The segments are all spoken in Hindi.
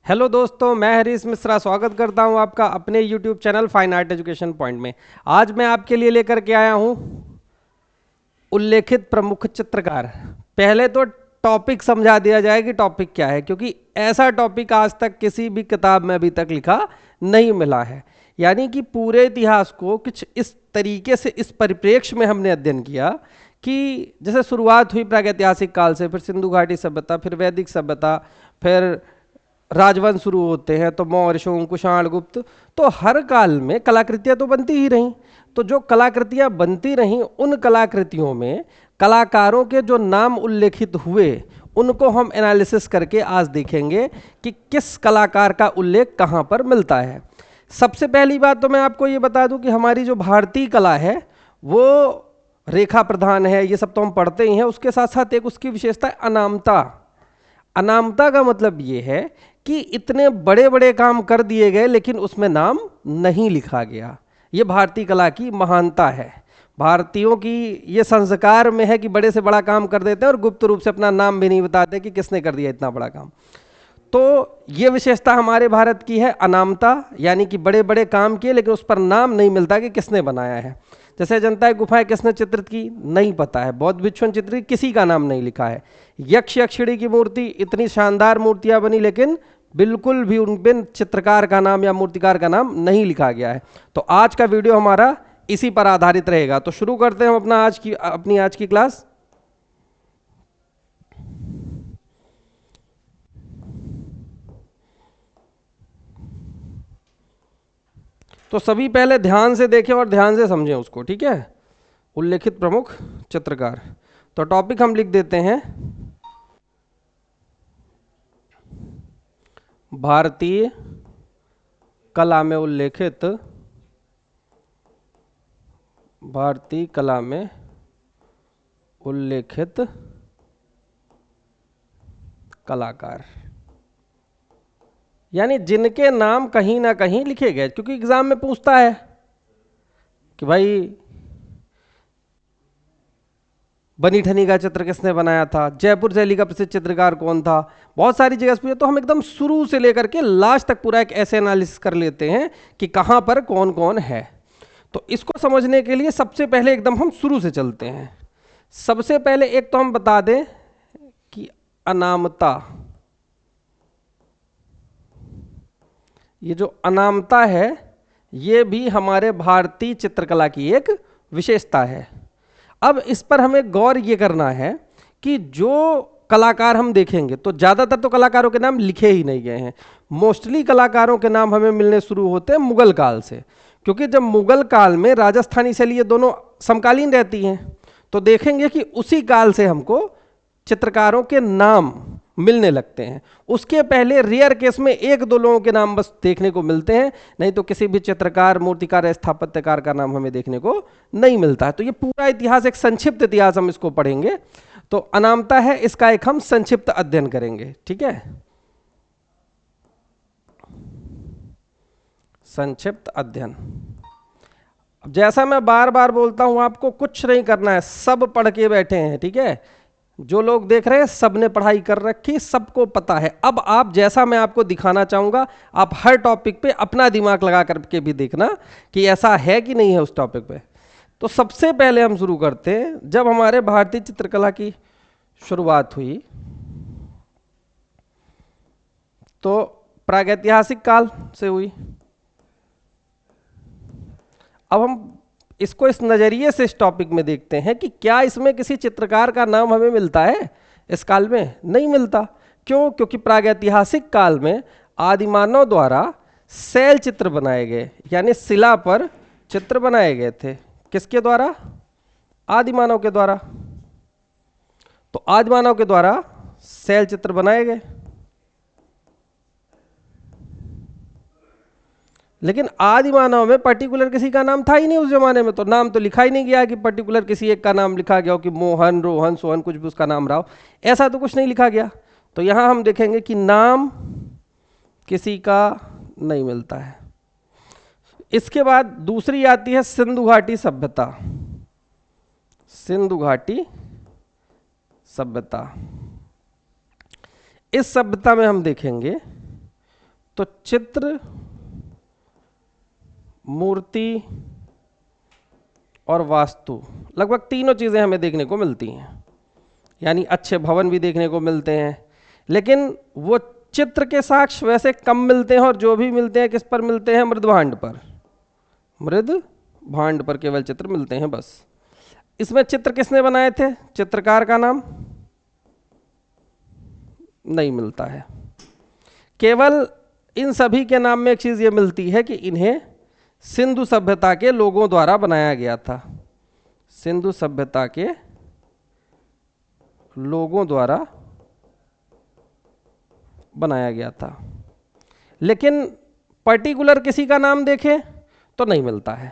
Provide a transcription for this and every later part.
हेलो दोस्तों, मैं हरीश मिश्रा स्वागत करता हूं आपका अपने YouTube channel fine art education point में। आज मैं आपके लिए लेकर के आया हूं उल्लेखित प्रमुख चित्रकार। पहले तो टॉपिक समझा दिया जाए कि टॉपिक क्या है, क्योंकि ऐसा टॉपिक आज तक किसी भी किताब में अभी तक लिखा नहीं मिला है। यानी कि पूरे इतिहास को कुछ इस तरीके से, इस परिप्रेक्ष्य में हमने अध्ययन किया कि जैसे शुरुआत हुई प्रागैतिहासिक काल से, फिर सिंधु घाटी सभ्यता, फिर वैदिक सभ्यता, फिर राजवंश शुरू होते हैं तो मौर्य, शोंग, कुषाण, गुप्त। तो हर काल में कलाकृतियां तो बनती ही रहीं। तो जो कलाकृतियां बनती रहीं, उन कलाकृतियों में कलाकारों के जो नाम उल्लेखित हुए, उनको हम एनालिसिस करके आज देखेंगे कि किस कलाकार का उल्लेख कहाँ पर मिलता है। सबसे पहली बात तो मैं आपको ये बता दूं कि हमारी जो भारतीय कला है वो रेखा प्रधान है, ये सब तो हम पढ़ते ही हैं। उसके साथ साथ एक उसकी विशेषता है अनामता। अनामता का मतलब ये है कि इतने बड़े बड़े काम कर दिए गए लेकिन उसमें नाम नहीं लिखा गया। ये भारतीय कला की महानता है। भारतीयों की ये संस्कार में है कि बड़े से बड़ा काम कर देते हैं और गुप्त रूप से अपना नाम भी नहीं बताते कि किसने कर दिया इतना बड़ा काम। तो ये विशेषता हमारे भारत की है, अनामता, यानी कि बड़े बड़े काम किए लेकिन उस पर नाम नहीं मिलता कि किसने बनाया है। जैसे अजंता की गुफाएं किसने चित्रित की, नहीं पता है। बौद्ध भिक्षु ने चित्रित, किसी का नाम नहीं लिखा है। यक्ष यक्षिणी की मूर्ति, इतनी शानदार मूर्तियां बनी लेकिन बिल्कुल भी उन पे चित्रकार का नाम या मूर्तिकार का नाम नहीं लिखा गया है। तो आज का वीडियो हमारा इसी पर आधारित रहेगा। तो शुरू करते हैं हम अपनी आज की क्लास। तो सभी पहले ध्यान से देखें और ध्यान से समझें उसको, ठीक है। उल्लेखित प्रमुख चित्रकार। तो टॉपिक हम लिख देते हैं भारतीय कला में उल्लेखित, भारतीय कला में उल्लेखित कलाकार, यानी जिनके नाम कहीं ना कहीं लिखे गए। क्योंकि एग्जाम में पूछता है कि भाई बनी ठनी का चित्र किसने बनाया था, जयपुर शैली का प्रसिद्ध चित्रकार कौन था, बहुत सारी जगह से पूछे। तो हम एकदम शुरू से लेकर के लास्ट तक पूरा एक ऐसे एनालिसिस कर लेते हैं कि कहां पर कौन कौन है। तो इसको समझने के लिए सबसे पहले एकदम हम शुरू से चलते हैं। सबसे पहले एक तो हम बता दें कि अनामता, ये जो अनामता है ये भी हमारे भारतीय चित्रकला की एक विशेषता है। अब इस पर हमें गौर ये करना है कि जो कलाकार हम देखेंगे तो ज़्यादातर तो कलाकारों के नाम लिखे ही नहीं गए हैं। मोस्टली कलाकारों के नाम हमें मिलने शुरू होते हैं मुगल काल से, क्योंकि जब मुगल काल में राजस्थानी शैली ये दोनों समकालीन रहती हैं, तो देखेंगे कि उसी काल से हमको चित्रकारों के नाम मिलने लगते हैं। उसके पहले रेयर केस में एक दो लोगों के नाम बस देखने को मिलते हैं, नहीं तो किसी भी चित्रकार, मूर्तिकार, स्थापत्यकार का नाम हमें देखने को नहीं मिलता है। तो ये पूरा इतिहास, एक संक्षिप्त इतिहास हम इसको पढ़ेंगे। तो अनामता है, इसका एक हम संक्षिप्त अध्ययन करेंगे, ठीक है। संक्षिप्त अध्ययन। अब जैसा मैं बार बार बोलता हूं, आपको कुछ नहीं करना है, सब पढ़ के बैठे हैं, ठीक है। जो लोग देख रहे हैं सबने पढ़ाई कर रखी, सबको पता है। अब आप, जैसा मैं आपको दिखाना चाहूंगा, आप हर टॉपिक पे अपना दिमाग लगा करके भी देखना कि ऐसा है कि नहीं है उस टॉपिक पे। तो सबसे पहले हम शुरू करते हैं, जब हमारे भारतीय चित्रकला की शुरुआत हुई तो प्रागैतिहासिक काल से हुई। अब हम इसको इस नजरिए से इस टॉपिक में देखते हैं कि क्या इसमें किसी चित्रकार का नाम हमें मिलता है। इस काल में नहीं मिलता। क्यों? क्योंकि प्रागैतिहासिक काल में आदिमानव द्वारा शैल चित्र बनाए गए, यानी शिला पर चित्र बनाए गए थे। किसके द्वारा? आदिमानव के द्वारा। तो आदिमानव के द्वारा शैल चित्र बनाए गए, लेकिन आदि मानव में पर्टिकुलर किसी का नाम था ही नहीं उस जमाने में। तो नाम तो लिखा ही नहीं गया कि पर्टिकुलर किसी एक का नाम लिखा गया हो कि मोहन, रोहन, सोहन, कुछ भी उसका नाम रहा हो, ऐसा तो कुछ नहीं लिखा गया। तो यहां हम देखेंगे कि नाम किसी का नहीं मिलता है। इसके बाद दूसरी आती है सिंधु घाटी सभ्यता। सिंधु घाटी सभ्यता, इस सभ्यता में हम देखेंगे तो चित्र, मूर्ति और वास्तु, लगभग तीनों चीज़ें हमें देखने को मिलती हैं। यानी अच्छे भवन भी देखने को मिलते हैं, लेकिन वो चित्र के साक्ष्य वैसे कम मिलते हैं, और जो भी मिलते हैं किस पर मिलते हैं? मृदभांड पर। मृदभांड पर केवल चित्र मिलते हैं बस। इसमें चित्र किसने बनाए थे? चित्रकार का नाम नहीं मिलता है। केवल इन सभी के नाम में एक चीज ये मिलती है कि इन्हें सिंधु सभ्यता के लोगों द्वारा बनाया गया था। सिंधु सभ्यता के लोगों द्वारा बनाया गया था, लेकिन पर्टिकुलर किसी का नाम देखें तो नहीं मिलता है।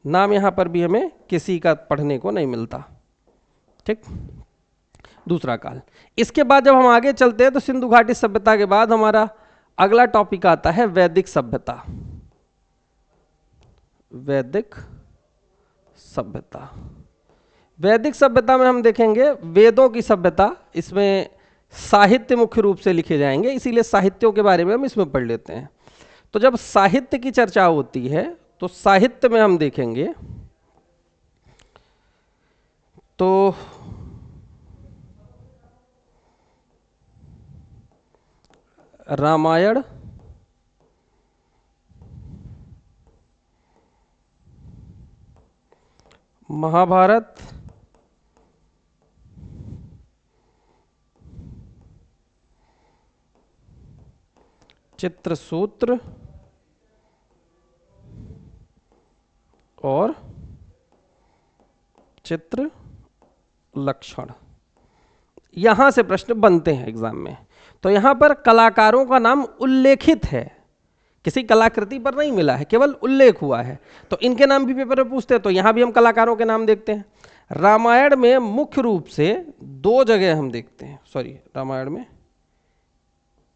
नाम यहां पर भी हमें किसी का पढ़ने को नहीं मिलता। ठीक, दूसरा काल। इसके बाद जब हम आगे चलते हैं तो सिंधु घाटी सभ्यता के बाद हमारा अगला टॉपिक आता है वैदिक सभ्यता। वैदिक सभ्यता। वैदिक सभ्यता में हम देखेंगे वेदों की सभ्यता। इसमें साहित्य मुख्य रूप से लिखे जाएंगे, इसीलिए साहित्यों के बारे में हम इसमें पढ़ लेते हैं। तो जब साहित्य की चर्चा होती है तो साहित्य में हम देखेंगे तो रामायण, महाभारत, चित्रसूत्र और चित्र लक्षण, यहां से प्रश्न बनते हैं एग्जाम में। तो यहां पर कलाकारों का नाम उल्लेखित है, किसी कलाकृति पर नहीं मिला है, केवल उल्लेख हुआ है। तो इनके नाम भी पेपर में पूछते हैं, तो यहां भी हम कलाकारों के नाम देखते हैं। रामायण में मुख्य रूप से दो जगह हम देखते हैं, रामायण में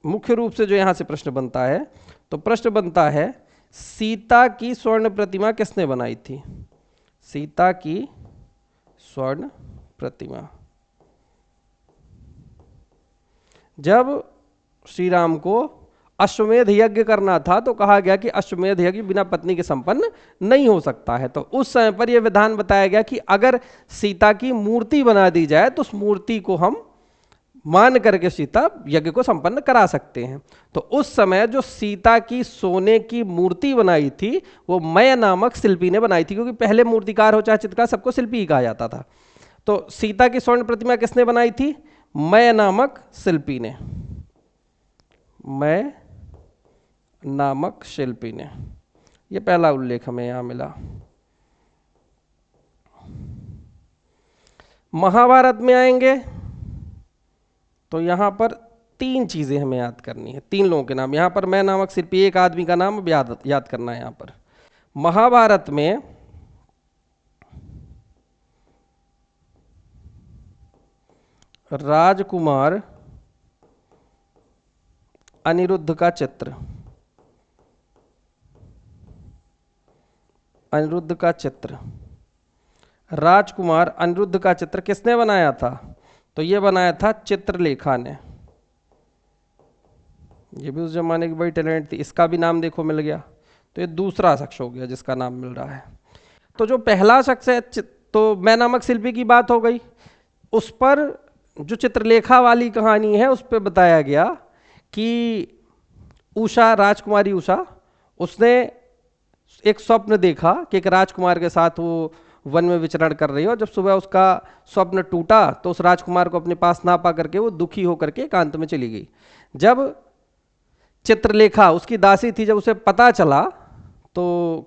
मुख्य रूप से जो यहां से प्रश्न बनता है, तो प्रश्न बनता है सीता की स्वर्ण प्रतिमा किसने बनाई थी? सीता की स्वर्ण प्रतिमा। जब श्री राम को अश्वमेध यज्ञ करना था तो कहा गया कि अश्वमेध यज्ञ बिना पत्नी के संपन्न नहीं हो सकता है। तो उस समय पर यह विधान बताया गया कि अगर सीता की मूर्ति बना दी जाए तो उस मूर्ति को हम मान करके सीता यज्ञ को संपन्न करा सकते हैं। तो उस समय जो सीता की सोने की मूर्ति बनाई थी वो मय नामक शिल्पी ने बनाई थी, क्योंकि पहले मूर्तिकार हो चाहे चित्रकार सबको शिल्पी ही कहा जाता था। तो सीता की स्वर्ण प्रतिमा किसने बनाई थी? मय नामक शिल्पी ने। मय नामक शिल्पी ने, यह पहला उल्लेख हमें यहां मिला। महाभारत में आएंगे तो यहां पर तीन चीजें हमें याद करनी है, तीन लोगों के नाम। यहां पर मैं नामक शिल्पी, एक आदमी का नाम याद करना है। यहां पर महाभारत में राजकुमार अनिरुद्ध का चित्र, अनिरुद्ध का चित्र, राजकुमार अनिरुद्ध का चित्र किसने बनाया था? तो ये बनाया था चित्रलेखा ने। ये भी उस जमाने की बड़ी टैलेंट थी, इसका भी नाम देखो मिल गया। तो ये दूसरा शख्स हो गया जिसका नाम मिल रहा है। तो जो पहला शख्स है, तो मैं नामक शिल्पी की बात हो गई। उस पर जो चित्रलेखा वाली कहानी है उस पर बताया गया कि उषा, राजकुमारी उषा, उसने एक स्वप्न देखा कि एक राजकुमार के साथ वो वन में विचरण कर रही है, और जब सुबह उसका स्वप्न टूटा तो उस राजकुमार को अपने पास ना पा करके वो दुखी होकर के एकांत में चली गई। जब चित्रलेखा उसकी दासी थी, जब उसे पता चला तो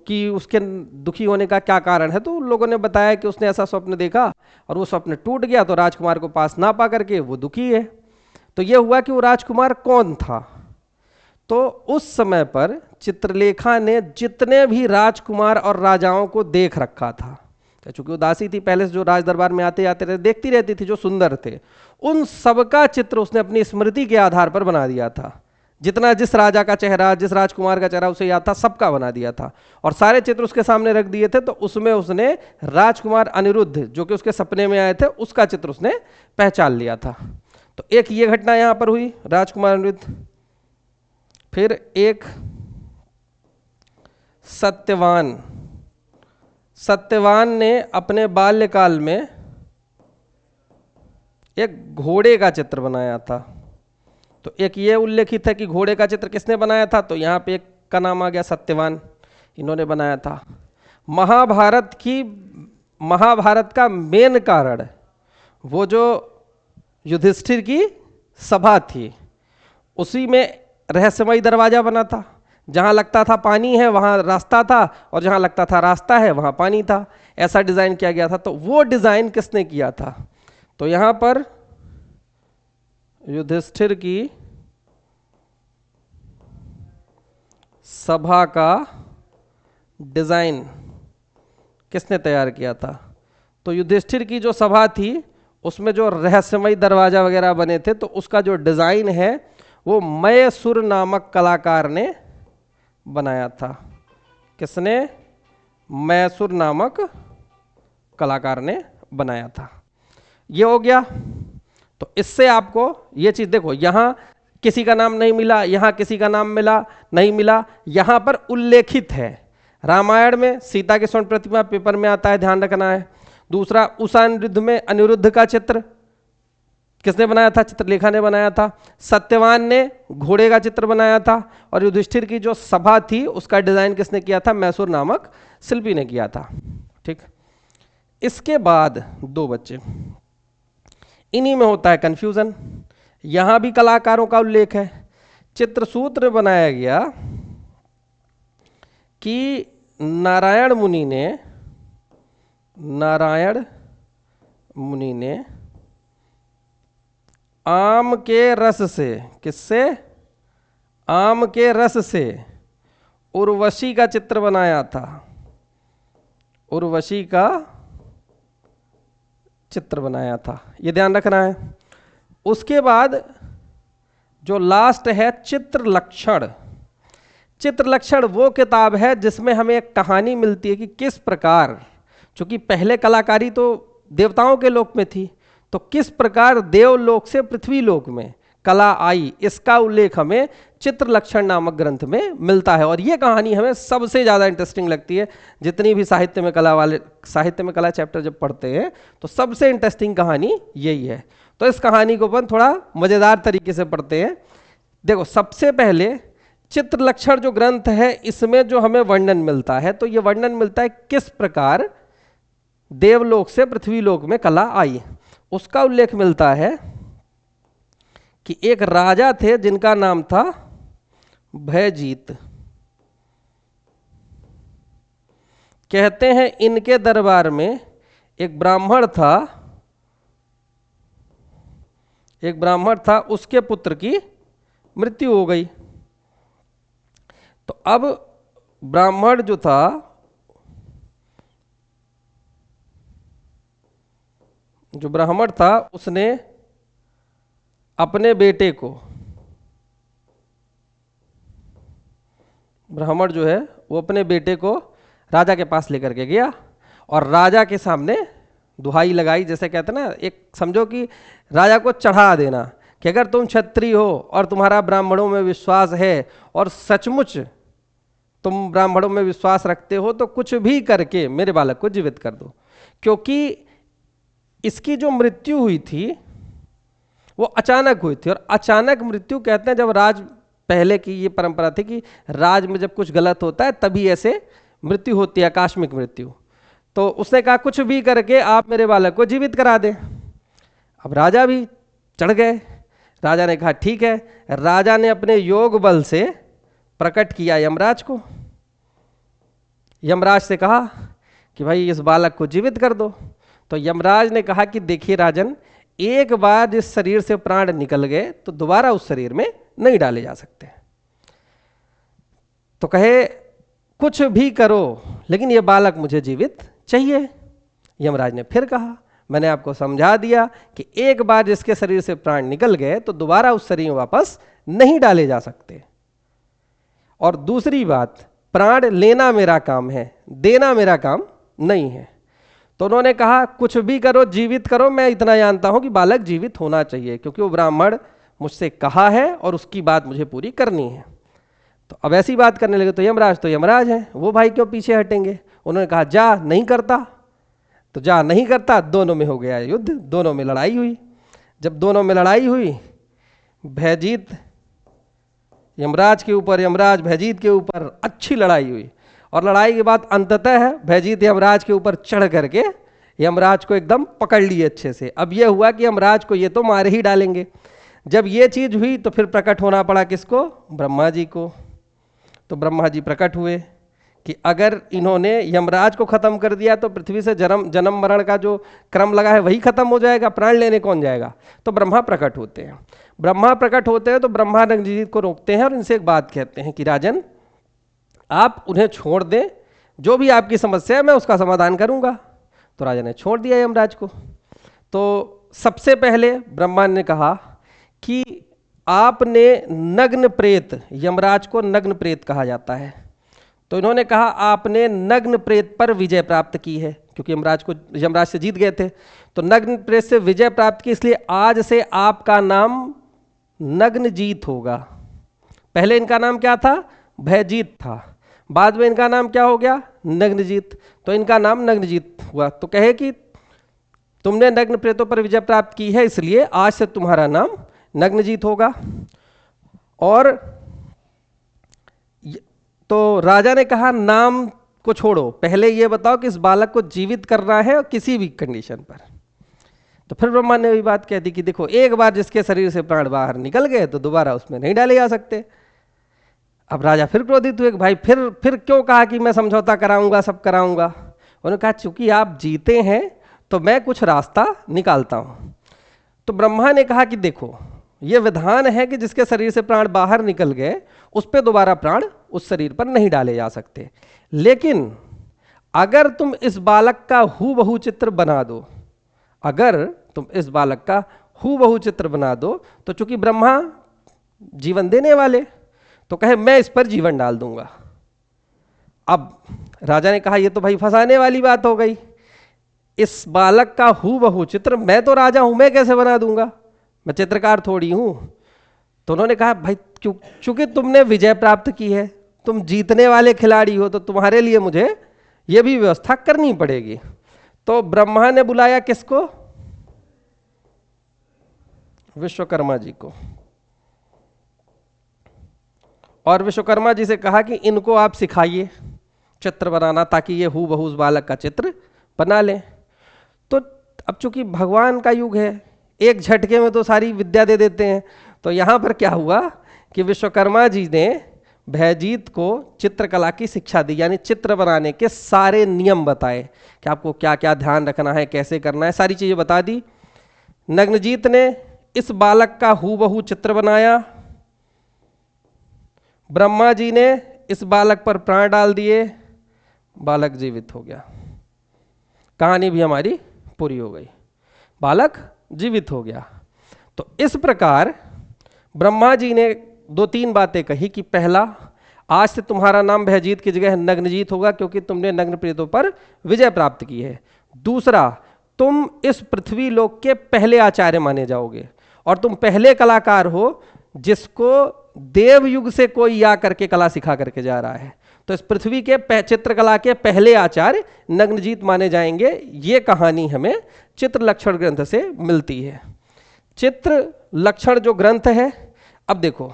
कि उसके दुखी होने का क्या कारण है, तो उन लोगों ने बताया कि उसने ऐसा स्वप्न देखा और वो स्वप्न टूट गया, तो राजकुमार को पास ना पा करके वो दुखी है। तो ये हुआ कि वो राजकुमार कौन था? तो उस समय पर चित्रलेखा ने जितने भी राजकुमार और राजाओं को देख रखा था, चूंकि वो दासी थी, पहले से जो राज दरबार में आते जाते रहते, देखती रहती थी जो सुंदर थे, उन सबका चित्र उसने अपनी स्मृति के आधार पर बना दिया था। जितना जिस राजा का चेहरा, जिस राजकुमार का चेहरा उसे याद था, सबका बना दिया था और सारे चित्र उसके सामने रख दिए थे। तो उसमें उसने राजकुमार अनिरुद्ध जो कि उसके सपने में आए थे उसका चित्र उसने पहचान लिया था। तो एक ये घटना यहां पर हुई, राजकुमार अनिरुद्ध। फिर एक सत्यवान। सत्यवान ने अपने बाल्यकाल में एक घोड़े का चित्र बनाया था। तो एक ये उल्लेखित है कि घोड़े का चित्र किसने बनाया था, तो यहाँ पे एक का नाम आ गया सत्यवान, इन्होंने बनाया था। महाभारत का मेन कारण वो जो युधिष्ठिर की सभा थी, उसी में रहस्यमयी दरवाजा बना था। जहाँ लगता था पानी है वहाँ रास्ता था, और जहाँ लगता था रास्ता है वहाँ पानी था। ऐसा डिज़ाइन किया गया था। तो वो डिज़ाइन किसने किया था, तो यहाँ पर युधिष्ठिर की सभा का डिज़ाइन किसने तैयार किया था, तो युधिष्ठिर की जो सभा थी उसमें जो रहस्यमयी दरवाजा वगैरह बने थे, तो उसका जो डिज़ाइन है वो मयसुर नामक कलाकार ने बनाया था। किसने? मयसुर नामक कलाकार ने बनाया था। ये हो गया। तो इससे आपको ये चीज देखो, यहां किसी का नाम नहीं मिला, यहां किसी का नाम मिला नहीं मिला, यहां पर उल्लेखित है। रामायण में सीता की स्वर्ण प्रतिमा पेपर में आता है, ध्यान रखना है। दूसरा, उषा अनिरुद्ध में अनिरुद्ध का चित्र किसने बनाया था? चित्रलेखा ने बनाया था। सत्यवान ने घोड़े का चित्र बनाया था। और युधिष्ठिर की जो सभा थी उसका डिजाइन किसने किया था? मैसूर नामक शिल्पी ने किया था। ठीक। इसके बाद दो बच्चे, इन्हीं में होता है कंफ्यूजन। यहां भी कलाकारों का उल्लेख है। चित्रसूत्र बनाया गया कि नारायण मुनि ने आम के रस से, किससे? आम के रस से उर्वशी का चित्र बनाया था। उर्वशी का चित्र बनाया था, ये ध्यान रखना है। उसके बाद जो लास्ट है चित्रलक्षण। चित्रलक्षण वो किताब है जिसमें हमें एक कहानी मिलती है कि किस प्रकार, चूंकि पहले कलाकारी तो देवताओं के लोक में थी, तो किस प्रकार देवलोक से पृथ्वी लोक में कला आई, इसका उल्लेख हमें चित्रलक्षण नामक ग्रंथ में मिलता है। और ये कहानी हमें सबसे ज़्यादा इंटरेस्टिंग लगती है। जितनी भी साहित्य में कला चैप्टर जब पढ़ते हैं तो सबसे इंटरेस्टिंग कहानी यही है। तो इस कहानी को अपन थोड़ा मज़ेदार तरीके से पढ़ते हैं। देखो, सबसे पहले चित्रलक्षण जो ग्रंथ है इसमें जो हमें वर्णन मिलता है, तो ये वर्णन मिलता है किस प्रकार देवलोक से पृथ्वीलोक में कला आई। उसका उल्लेख मिलता है कि एक राजा थे जिनका नाम था भयजीत। कहते हैं इनके दरबार में एक ब्राह्मण था, उसके पुत्र की मृत्यु हो गई। तो अब ब्राह्मण जो था उसने अपने बेटे को, ब्राह्मण जो है वो अपने बेटे को राजा के पास लेकर के गया और राजा के सामने दुहाई लगाई। जैसे कहते हैं ना, एक समझो कि राजा को चढ़ा देना कि अगर तुम क्षत्रिय हो और तुम्हारा ब्राह्मणों में विश्वास है और सचमुच तुम ब्राह्मणों में विश्वास रखते हो तो कुछ भी करके मेरे बालक को जीवित कर दो। क्योंकि इसकी जो मृत्यु हुई थी वो अचानक हुई थी, और अचानक मृत्यु कहते हैं, जब पहले की ये परंपरा थी कि राज में जब कुछ गलत होता है तभी ऐसे मृत्यु होती है, आकस्मिक मृत्यु। तो उसने कहा कुछ भी करके आप मेरे बालक को जीवित करा दें। अब राजा भी चढ़ गए। राजा ने कहा ठीक है। राजा ने अपने योग बल से प्रकट किया यमराज को। यमराज से कहा कि भाई इस बालक को जीवित कर दो। तो यमराज ने कहा कि देखिए राजन, एक बार जिस शरीर से प्राण निकल गए तो दोबारा उस शरीर में नहीं डाले जा सकते। तो कहे कुछ भी करो लेकिन ये बालक मुझे जीवित चाहिए। यमराज ने फिर कहा मैंने आपको समझा दिया कि एक बार जिसके शरीर से प्राण निकल गए तो दोबारा उस शरीर में वापस नहीं डाले जा सकते। और दूसरी बात, प्राण लेना मेरा काम है, देना मेरा काम नहीं है। तो उन्होंने कहा कुछ भी करो, जीवित करो, मैं इतना जानता हूं कि बालक जीवित होना चाहिए क्योंकि वो ब्राह्मण मुझसे कहा है और उसकी बात मुझे पूरी करनी है। तो अब ऐसी बात करने लगे तो यमराज हैं, वो भाई क्यों पीछे हटेंगे। उन्होंने कहा जा नहीं करता, तो जा नहीं करता, दोनों में हो गया युद्ध, दोनों में लड़ाई हुई। जब दोनों में लड़ाई हुई, भयजीत यमराज के ऊपर, यमराज भयजीत के ऊपर, अच्छी लड़ाई हुई। और लड़ाई के बाद अंततः भयजीत यमराज के ऊपर चढ़ करके यमराज को एकदम पकड़ लिए अच्छे से। अब यह हुआ कि यमराज को ये तो मार ही डालेंगे। जब ये चीज हुई तो फिर प्रकट होना पड़ा किसको, ब्रह्मा जी को। तो ब्रह्मा जी प्रकट हुए कि अगर इन्होंने यमराज को खत्म कर दिया तो पृथ्वी से जन्म मरण का जो क्रम लगा है वही खत्म हो जाएगा, प्राण लेने कौन जाएगा। तो ब्रह्मा प्रकट होते हैं। ब्रह्मा प्रकट होते हैं तो ब्रह्मा नग्नजीत को रोकते हैं और इनसे एक बात कहते हैं कि राजन आप उन्हें छोड़ दें, जो भी आपकी समस्या है मैं उसका समाधान करूंगा। तो राजा ने छोड़ दिया यमराज को। तो सबसे पहले ब्रह्मा ने कहा कि आपने नग्न प्रेत, यमराज को नग्न प्रेत कहा जाता है, तो इन्होंने कहा आपने नग्न प्रेत पर विजय प्राप्त की है, क्योंकि यमराज से जीत गए थे। तो नग्न प्रेत से विजय प्राप्त की, इसलिए आज से आपका नाम नग्नजीत होगा। पहले इनका नाम क्या था, भयजीत था, बाद में इनका नाम क्या हो गया, नग्नजीत। तो इनका नाम नग्नजीत हुआ। तो कहे कि तुमने नग्न प्रेतों पर विजय प्राप्त की है, इसलिए आज से तुम्हारा नाम नग्नजीत होगा। और तो राजा ने कहा नाम को छोड़ो, पहले ये बताओ कि इस बालक को जीवित करना है और किसी भी कंडीशन पर। तो फिर ब्रह्मा ने वही बात कह दी कि देखो एक बार जिसके शरीर से प्राण बाहर निकल गए तो दोबारा उसमें नहीं डाले जा सकते। अब राजा फिर क्रोधित हुए कि भाई फिर क्यों कहा कि मैं समझौता कराऊंगा, सब कराऊंगा। उन्होंने कहा चूंकि आप जीते हैं तो मैं कुछ रास्ता निकालता हूं। तो ब्रह्मा ने कहा कि देखो ये विधान है कि जिसके शरीर से प्राण बाहर निकल गए उस पर दोबारा प्राण उस शरीर पर नहीं डाले जा सकते, लेकिन अगर तुम इस बालक का हूबहू चित्र बना दो, अगर तुम इस बालक का हूबहू चित्र बना दो, तो चूंकि ब्रह्मा जीवन देने वाले, तो कहे मैं इस पर जीवन डाल दूंगा। अब राजा ने कहा ये तो भाई फंसाने वाली बात हो गई, इस बालक का हूबहू चित्र, मैं तो राजा हूं, मैं कैसे बना दूंगा, मैं चित्रकार थोड़ी हूं। तो उन्होंने कहा भाई चूंकि तुमने विजय प्राप्त की है, तुम जीतने वाले खिलाड़ी हो, तो तुम्हारे लिए मुझे यह भी व्यवस्था करनी पड़ेगी। तो ब्रह्मा ने बुलाया किसको, विश्वकर्मा जी को, और विश्वकर्मा जी से कहा कि इनको आप सिखाइए चित्र बनाना, ताकि ये हूबहू उस बालक का चित्र बना लें। तो अब चूंकि भगवान का युग है, एक झटके में तो सारी विद्या दे देते हैं। तो यहाँ पर क्या हुआ कि विश्वकर्मा जी ने भयजीत को चित्रकला की शिक्षा दी, यानी चित्र बनाने के सारे नियम बताए कि आपको क्या क्या ध्यान रखना है, कैसे करना है, सारी चीजें बता दी। नग्नजीत ने इस बालक का हूबहू चित्र बनाया, ब्रह्मा जी ने इस बालक पर प्राण डाल दिए, बालक जीवित हो गया। कहानी भी हमारी पूरी हो गई, बालक जीवित हो गया। तो इस प्रकार ब्रह्मा जी ने दो तीन बातें कही कि पहला, आज से तुम्हारा नाम भयजीत की जगह नग्नजीत होगा, क्योंकि तुमने नग्न प्रेतों पर विजय प्राप्त की है। दूसरा, तुम इस पृथ्वी लोक के पहले आचार्य माने जाओगे, और तुम पहले कलाकार हो जिसको देव युग से कोई या करके कला सिखा करके जा रहा है। तो इस पृथ्वी के चित्रकला के पहले आचार्य नग्नजीत माने जाएंगे। ये कहानी हमें चित्र लक्षण ग्रंथ से मिलती है। चित्र लक्षण जो ग्रंथ है, अब देखो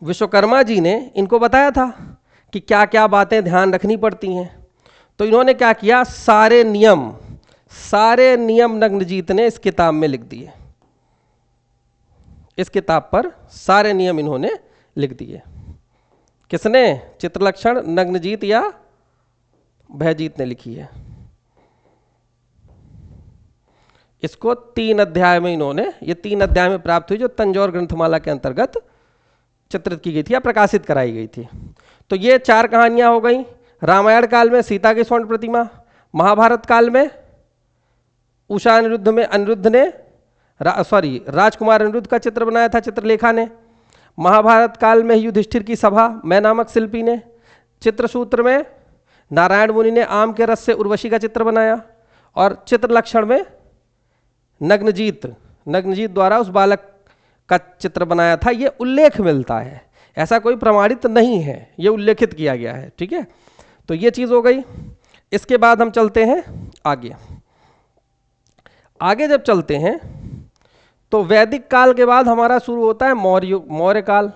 विश्वकर्मा जी ने इनको बताया था कि क्या क्या बातें ध्यान रखनी पड़ती हैं। तो इन्होंने क्या किया, सारे नियम नग्नजीत ने इस किताब में लिख दिए। इस किताब पर सारे नियम इन्होंने लिख दिए। किसने, चित्रलक्षण नग्नजीत या भयजीत ने लिखी है। इसको 3 अध्याय में इन्होंने, ये 3 अध्याय में प्राप्त हुई, जो तंजौर ग्रंथमाला के अंतर्गत चित्रित की गई थी या प्रकाशित कराई गई थी। तो ये 4 कहानियां हो गई। रामायण काल में सीता की स्वर्ण प्रतिमा, महाभारत काल में उषा अनिरुद्ध में अनिरुद्ध ने राजकुमार अनिरुद्ध का चित्र बनाया था चित्रलेखा ने। महाभारत काल में युधिष्ठिर की सभा मैं नामक शिल्पी ने। चित्रसूत्र में नारायण मुनि ने आम के रस से उर्वशी का चित्र बनाया। और चित्रलक्षण में नग्नजीत द्वारा उस बालक का चित्र बनाया था, ये उल्लेख मिलता है, ऐसा कोई प्रमाणित नहीं है, ये उल्लेखित किया गया है। ठीक है, तो ये चीज हो गई। इसके बाद हम चलते हैं आगे। आगे जब चलते हैं तो वैदिक काल के बाद हमारा शुरू होता है मौर्य काल।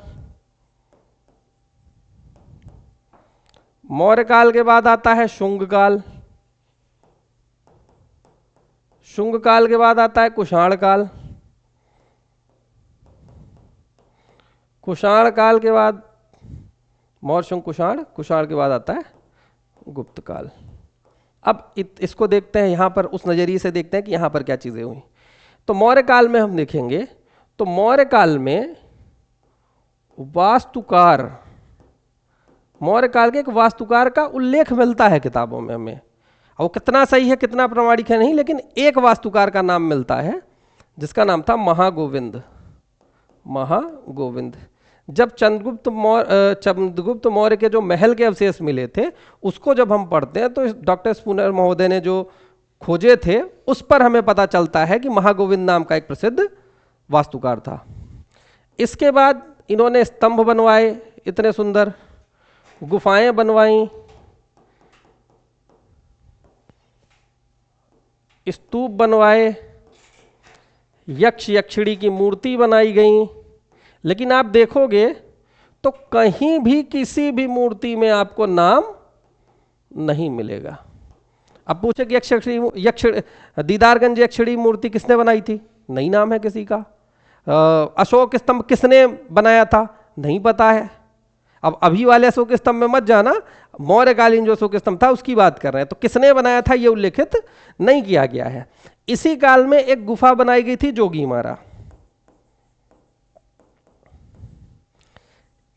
मौर्य काल के बाद आता है शुंग काल। शुंग काल के बाद आता है कुषाण काल। कुषाण काल के बाद मौर्य शुंग कुषाण, कुषाण के बाद आता है गुप्त काल। अब इसको देखते हैं यहां पर, उस नजरिए से देखते हैं कि यहां पर क्या चीजें हुई। तो मौर्य काल में हम देखेंगे तो मौर्य काल में वास्तुकार, मौर्य काल के एक वास्तुकार का उल्लेख मिलता है किताबों में हमें। अब वो कितना सही है कितना प्रामाणिक है नहीं, लेकिन एक वास्तुकार का नाम मिलता है जिसका नाम था महागोविंद। महागोविंद। जब चंद्रगुप्त मौर्य के जो महल के अवशेष मिले थे उसको जब हम पढ़ते हैं तो डॉक्टर स्पूनर महोदय ने जो खोजे थे उस पर हमें पता चलता है कि महागोविंद नाम का एक प्रसिद्ध वास्तुकार था। इसके बाद इन्होंने स्तंभ बनवाए इतने सुंदर, गुफाएं बनवाई, स्तूप बनवाए, यक्ष यक्षिणी की मूर्ति बनाई गई। लेकिन आप देखोगे तो कहीं भी किसी भी मूर्ति में आपको नाम नहीं मिलेगा। अब पूछे कि दीदारगंज यक्षिणी मूर्ति किसने बनाई थी, नहीं नाम है किसी का। अशोक स्तंभ किसने बनाया था, नहीं पता है। अब अभी वाले अशोक स्तंभ में मत जाना, मौर्यकालीन जो अशोक स्तंभ था उसकी बात कर रहे हैं। तो किसने बनाया था ये उल्लेखित नहीं किया गया है। इसी काल में एक गुफा बनाई गई थी जोगीमारा।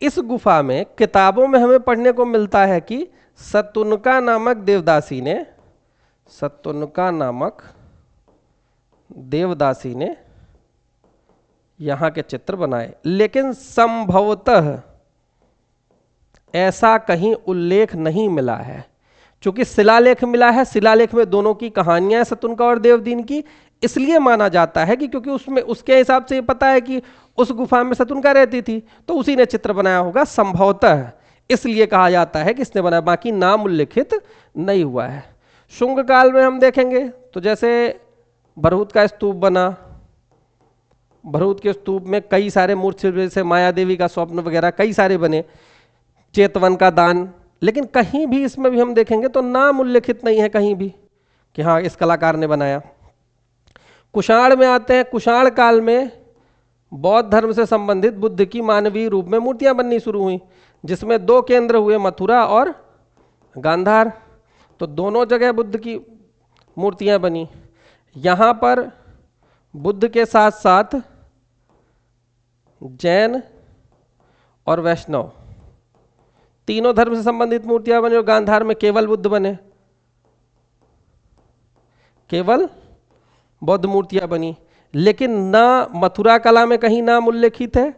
इस गुफा में किताबों में हमें पढ़ने को मिलता है कि शतुनका नामक देवदासी ने यहां के चित्र बनाए। लेकिन संभवतः ऐसा कहीं उल्लेख नहीं मिला है, क्योंकि शिलालेख मिला है, शिलालेख में दोनों की कहानियां शतुनका और देवदीन की। इसलिए माना जाता है कि क्योंकि उसमें उसके हिसाब से ये पता है कि उस गुफा में शतुनका रहती थी तो उसी ने चित्र बनाया होगा संभवतः, इसलिए कहा जाता है कि इसने बनाया, बाकी नाम उल्लेखित नहीं हुआ है। शुंग काल में हम देखेंगे तो जैसे भरहुत का स्तूप बना, भरहुत के स्तूप में कई सारे मूर्ति, जैसे माया देवी का स्वप्न वगैरह कई सारे बने, चेतवन का दान। लेकिन कहीं भी इसमें भी हम देखेंगे तो नाम उल्लेखित नहीं है कहीं भी कि हाँ इस कलाकार ने बनाया। कुषाण में आते हैं। कुषाण काल में बौद्ध धर्म से संबंधित बुद्ध की मानवीय रूप में मूर्तियां बननी शुरू हुई, जिसमें दो केंद्र हुए, मथुरा और गांधार। तो दोनों जगह बुद्ध की मूर्तियां बनी। यहां पर बुद्ध के साथ साथ जैन और वैष्णव तीनों धर्म से संबंधित मूर्तियां बनी, और गांधार में केवल बुद्ध बने, केवल बौद्ध मूर्तियां बनी। लेकिन ना मथुरा कला में कहीं नाम उल्लेखित है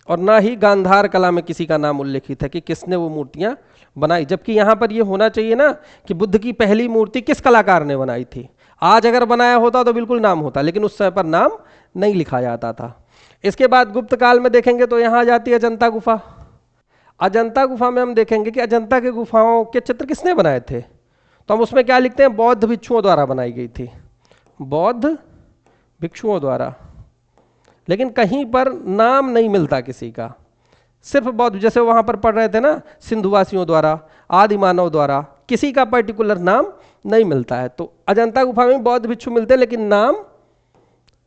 और ना ही गांधार कला में किसी का नाम उल्लेखित है कि किसने वो मूर्तियां बनाई। जबकि यहां पर ये होना चाहिए ना कि बुद्ध की पहली मूर्ति किस कलाकार ने बनाई थी। आज अगर बनाया होता तो बिल्कुल नाम होता, लेकिन उस समय पर नाम नहीं लिखा जाता था। इसके बाद गुप्त काल में देखेंगे तो यहां आ जाती है अजंता गुफा। अजंता गुफा में हम देखेंगे कि अजंता के गुफाओं के चित्र किसने बनाए थे, तो हम उसमें क्या लिखते हैं, बौद्ध भिक्षुओं द्वारा बनाई गई थी, बौद्ध भिक्षुओं द्वारा। लेकिन कहीं पर नाम नहीं मिलता किसी का, सिर्फ बौद्ध, जैसे वहां पर पढ़ रहे थे ना, सिंधुवासियों द्वारा, आदि मानव द्वारा, किसी का पर्टिकुलर नाम नहीं मिलता है। तो अजंता गुफा में बौद्ध भिक्षु मिलते हैं लेकिन नाम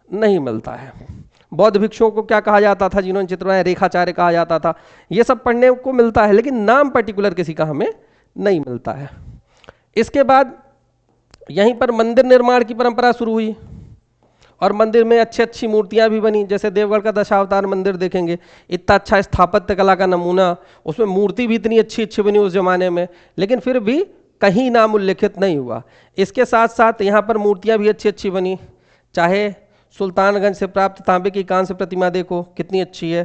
नहीं मिलता है। बौद्ध भिक्षुओं को क्या कहा जाता था, जिन्होंने चित्र बनाया, रेखाचार्य कहा जाता था। ये सब पढ़ने को मिलता है लेकिन नाम पर्टिकुलर किसी का हमें नहीं मिलता है। इसके बाद यहीं पर मंदिर निर्माण की परंपरा शुरू हुई और मंदिर में अच्छी अच्छी मूर्तियां भी बनी। जैसे देवगढ़ का दशावतार मंदिर देखेंगे, इतना अच्छा स्थापत्य कला का नमूना, उसमें मूर्ति भी इतनी अच्छी अच्छी बनी उस जमाने में, लेकिन फिर भी कहीं नाम उल्लेखित नहीं हुआ। इसके साथ साथ यहाँ पर मूर्तियां भी अच्छी अच्छी बनी, चाहे सुल्तानगंज से प्राप्त तांबे की कांस्य प्रतिमा देखो कितनी अच्छी है,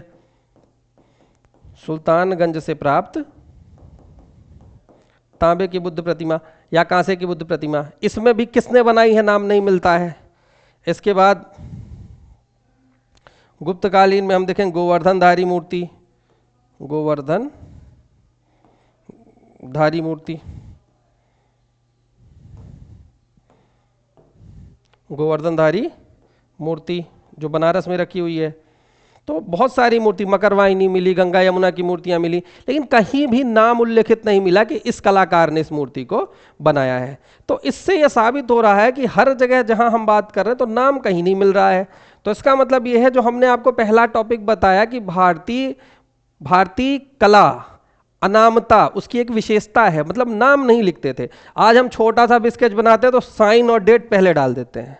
सुल्तानगंज से प्राप्त तांबे की बुद्ध प्रतिमा या कांसे की बुद्ध प्रतिमा, इसमें भी किसने बनाई है नाम नहीं मिलता है। इसके बाद गुप्तकालीन में हम देखें गोवर्धनधारी मूर्ति, गोवर्धन धारी मूर्ति, गोवर्धनधारी मूर्ति जो बनारस में रखी हुई है। तो बहुत सारी मूर्ति, मकरवाहिनी मिली, गंगा यमुना की मूर्तियां मिली, लेकिन कहीं भी नाम उल्लेखित नहीं मिला कि इस कलाकार ने इस मूर्ति को बनाया है। तो इससे यह साबित हो रहा है कि हर जगह जहां हम बात कर रहे हैं तो नाम कहीं नहीं मिल रहा है। तो इसका मतलब यह है, जो हमने आपको पहला टॉपिक बताया कि भारतीय कला अनामता उसकी एक विशेषता है, मतलब नाम नहीं लिखते थे। आज हम छोटा सा भी स्केच बनाते हैं तो साइन और डेट पहले डाल देते हैं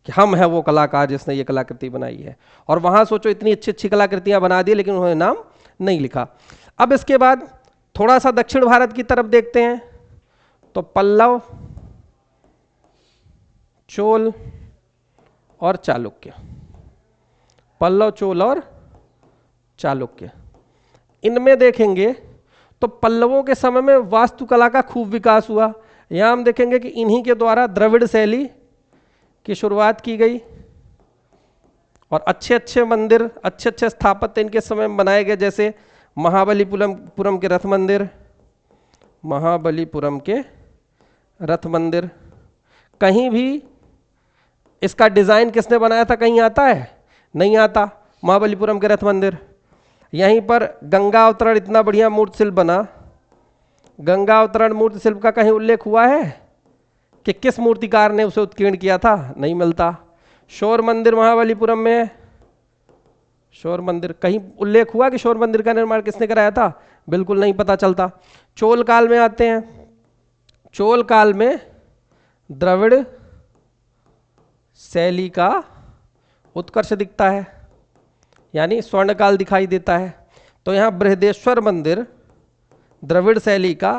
कि हम है वो कलाकार जिसने ये कलाकृति बनाई है। और वहां सोचो इतनी अच्छी अच्छी कलाकृतियां बना दी, लेकिन उन्होंने नाम नहीं लिखा। अब इसके बाद थोड़ा सा दक्षिण भारत की तरफ देखते हैं, तो पल्लव, चोल और चालुक्य, पल्लव, चोल और चालुक्य, इनमें देखेंगे तो पल्लवों के समय में वास्तुकला का खूब विकास हुआ। यहां हम देखेंगे कि इन्हीं के द्वारा द्रविड़ शैली की शुरुआत की गई और अच्छे अच्छे मंदिर, अच्छे अच्छे स्थापत्य इनके समय में बनाए गए, जैसे महाबलीपुरम के रथ मंदिर, महाबलीपुरम के रथ मंदिर। कहीं भी इसका डिजाइन किसने बनाया था, कहीं आता है? नहीं आता। महाबलीपुरम के रथ मंदिर, यहीं पर गंगा अवतरण इतना बढ़िया मूर्ति शिल्प बना, गंगा अवतरण मूर्ति शिल्प का कहीं उल्लेख हुआ है कि किस मूर्तिकार ने उसे उत्कीर्ण किया था? नहीं मिलता। शोर मंदिर महाबलीपुरम में, शोर मंदिर कहीं उल्लेख हुआ कि शोर मंदिर का निर्माण किसने कराया था? बिल्कुल नहीं पता चलता। चोल काल में आते हैं, चोल काल में द्रविड़ शैली का उत्कर्ष दिखता है, यानी स्वर्ण काल दिखाई देता है। तो यहाँ बृहदेश्वर मंदिर द्रविड़ शैली का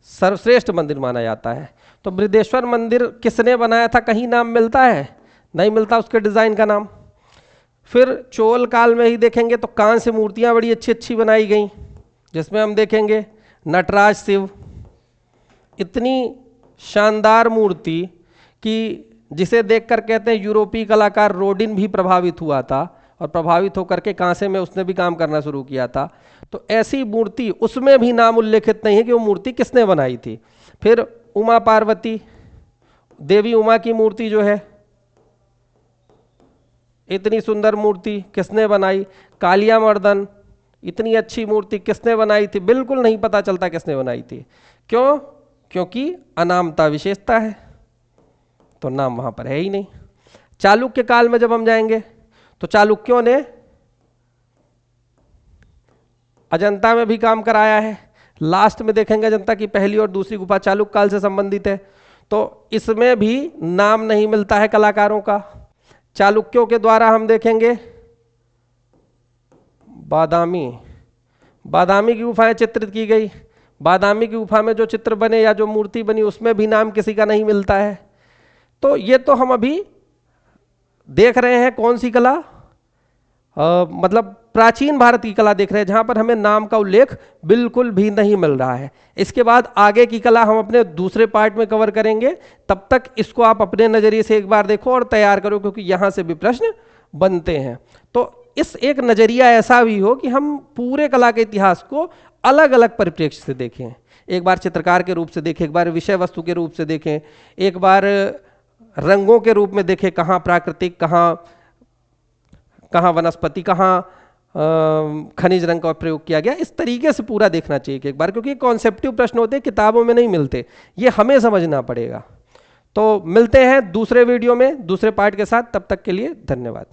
सर्वश्रेष्ठ मंदिर माना जाता है। तो बृहदेश्वर मंदिर किसने बनाया था, कहीं नाम मिलता है? नहीं मिलता उसके डिजाइन का नाम। फिर चोल काल में ही देखेंगे तो कांस्य मूर्तियां बड़ी अच्छी अच्छी बनाई गई, जिसमें हम देखेंगे नटराज शिव, इतनी शानदार मूर्ति कि जिसे देखकर कहते हैं यूरोपीय कलाकार रोडिन भी प्रभावित हुआ था, और प्रभावित होकर के कांसे में उसने भी काम करना शुरू किया था। तो ऐसी मूर्ति, उसमें भी नाम उल्लेखित नहीं है कि वो मूर्ति किसने बनाई थी। फिर उमा पार्वती, देवी उमा की मूर्ति जो है, इतनी सुंदर मूर्ति किसने बनाई? कालिया मर्दन, इतनी अच्छी मूर्ति किसने बनाई थी? बिल्कुल नहीं पता चलता किसने बनाई थी। क्यों? क्योंकि अनामता विशेषता है, तो नाम वहां पर है ही नहीं। चालुक्य काल में जब हम जाएंगे तो चालुक्यों ने अजंता में भी काम कराया है। लास्ट में देखेंगे अजंता की पहली और दूसरी गुफा चालुक्य काल से संबंधित है, तो इसमें भी नाम नहीं मिलता है कलाकारों का। चालुक्यों के द्वारा हम देखेंगे बादामी की गुफाएं चित्रित की गई। बादामी की गुफा में जो चित्र बने या जो मूर्ति बनी, उसमें भी नाम किसी का नहीं मिलता है। तो ये तो हम अभी देख रहे हैं कौन सी कला, मतलब प्राचीन भारत की कला देख रहे हैं, जहां पर हमें नाम का उल्लेख बिल्कुल भी नहीं मिल रहा है। इसके बाद आगे की कला हम अपने दूसरे पार्ट में कवर करेंगे। तब तक इसको आप अपने नजरिए से एक बार देखो और तैयार करो, क्योंकि यहां से भी प्रश्न बनते हैं। तो इस एक नजरिया ऐसा भी हो कि हम पूरे कला के इतिहास को अलग अलग परिप्रेक्ष्य से देखें। एक बार चित्रकार के रूप से देखें, एक बार विषय वस्तु के रूप से देखें, एक बार रंगों के रूप में देखें, कहाँ प्राकृतिक, कहाँ वनस्पति, कहाँ खनिज रंग का प्रयोग किया गया। इस तरीके से पूरा देखना चाहिए एक बार, क्योंकि कॉन्सेप्टिव प्रश्न होते हैं, किताबों में नहीं मिलते, ये हमें समझना पड़ेगा। तो मिलते हैं दूसरे वीडियो में दूसरे पार्ट के साथ, तब तक के लिए धन्यवाद।